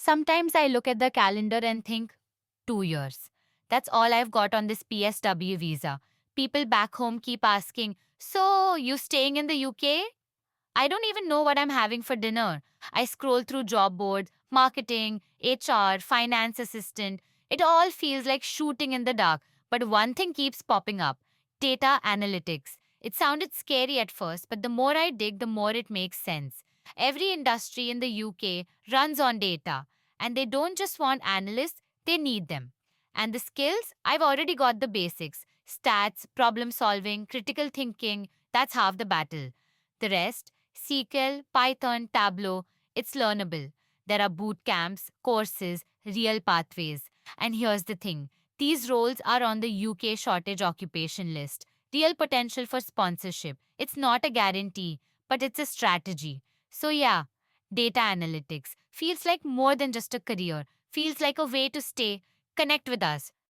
Sometimes I look at the calendar and think, 2 years. That's all I've got on this PSW visa. People back home keep asking, so, you staying in the UK? I don't even know what I'm having for dinner. I scroll through job boards, marketing, HR, finance assistant. It all feels like shooting in the dark. But one thing keeps popping up: data analytics. It sounded scary at first, but the more I dig, the more it makes sense. Every industry in the UK runs on data, and they don't just want analysts, they need them. And the skills, I've already got the basics: stats, problem solving, critical thinking. That's half the battle. The rest, SQL, Python, Tableau, it's learnable. There are boot camps, courses, real pathways. And here's the thing: these roles are on the UK shortage occupation list. Real potential for sponsorship. It's not a guarantee, but it's a strategy. So, yeah, data analytics feels like more than just a career, feels like a way to stay. Connect with us.